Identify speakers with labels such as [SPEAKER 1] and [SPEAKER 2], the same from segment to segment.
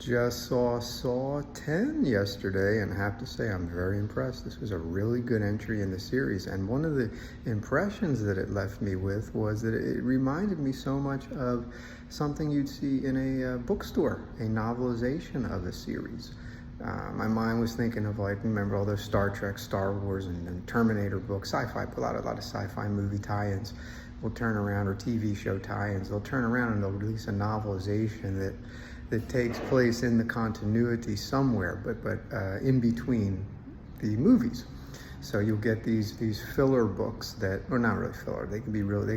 [SPEAKER 1] Just saw 10 yesterday, and I have to say I'm very impressed. This was a really good entry in the series, and one of the impressions that it left me with was that it reminded me so much of something you'd see in a bookstore, a novelization of a series. My mind was thinking of, like, remember all those Star Trek, Star Wars, and Terminator books, sci-fi, a lot of sci-fi movie tie-ins will turn around, or TV show tie-ins. They'll turn around and they'll release a novelization that takes place in the continuity somewhere, but in between the movies. So you'll get these filler books that, or not really filler, they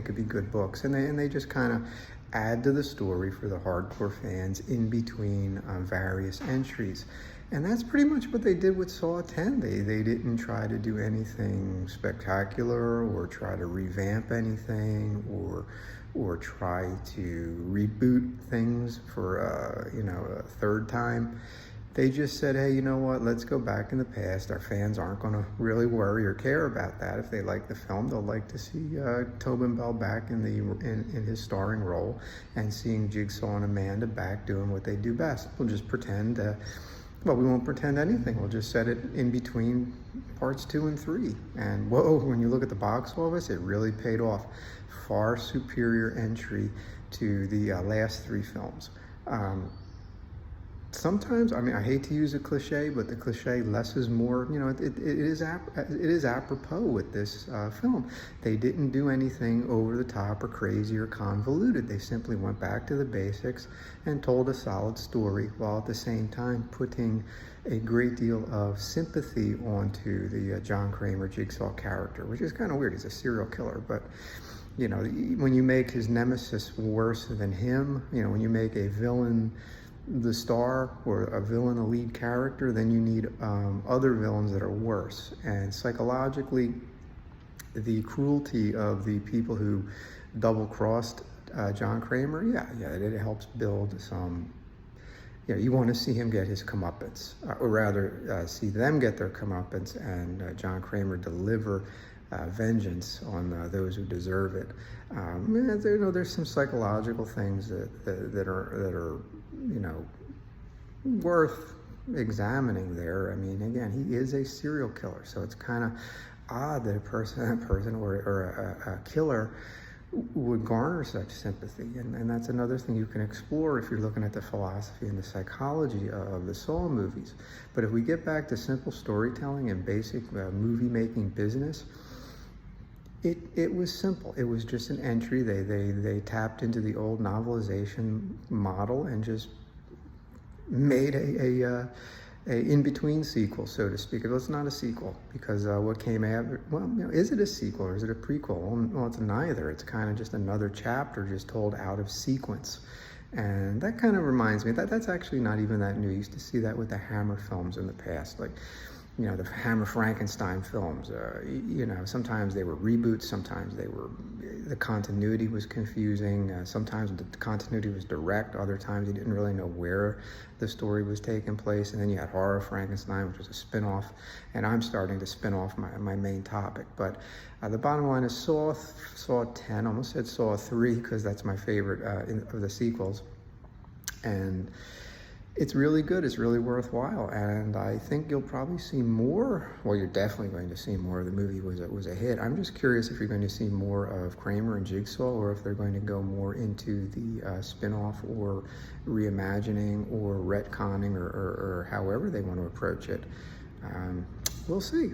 [SPEAKER 1] could be good books, and they just kind of add to the story for the hardcore fans in between various entries. And that's pretty much what they did with Saw 10. They didn't try to do anything spectacular or try to revamp anything or try to reboot things for a third time. They just said, hey, you know what, let's go back in the past. Our fans aren't going to really worry or care about that. If they like the film, they'll like to see Tobin Bell back in his starring role, and seeing Jigsaw and Amanda back doing what they do best. We'll just pretend, we won't pretend anything. We'll just set it in between parts 2 and 3. And whoa, when you look at the box office, it really paid off. Far superior entry to the last 3 films. Sometimes, I hate to use a cliche, but the cliche, less is more. It is apropos with this film. They didn't do anything over the top or crazy or convoluted. They simply went back to the basics and told a solid story, while at the same time putting a great deal of sympathy onto the John Kramer Jigsaw character, which is kind of weird. He's a serial killer, but when you make his nemesis worse than him, when you make a villain the star, or a villain a lead character, then you need other villains that are worse. And psychologically, the cruelty of the people who double-crossed John Kramer, it helps build some. You want to see him get his comeuppance, or rather see them get their comeuppance, and John Kramer deliver vengeance on those who deserve it. There's some psychological things that are worth examining there. Again, he is a serial killer, so it's kind of odd that a person or a killer would garner such sympathy, and that's another thing you can explore if you're looking at the philosophy and the psychology of the Saw movies. But if we get back to simple storytelling and basic movie making business, it was simple. It was just an entry. They tapped into the old novelization model and just made a in-between sequel, so to speak. Well, it's not a sequel, because what came after, is it a sequel or is it a prequel? Well, it's neither. It's kind of just another chapter just told out of sequence. And that kind of reminds me that's actually not even that new. You used to see that with the Hammer films in the past, like the Hammer Frankenstein films. Sometimes they were reboots, sometimes the continuity was confusing, sometimes the continuity was direct, other times you didn't really know where the story was taking place. And then you had Horror Frankenstein, which was a spin-off, and I'm starting to spin off my main topic. But the bottom line is Saw 10, almost said Saw 3, because that's my favorite of the sequels. And it's really good. It's really worthwhile, and I think you'll probably see more. Well, you're definitely going to see more. The movie was a hit. I'm just curious if you're going to see more of Kramer and Jigsaw, or if they're going to go more into the spin-off or reimagining or retconning, or however they want to approach it. We'll see.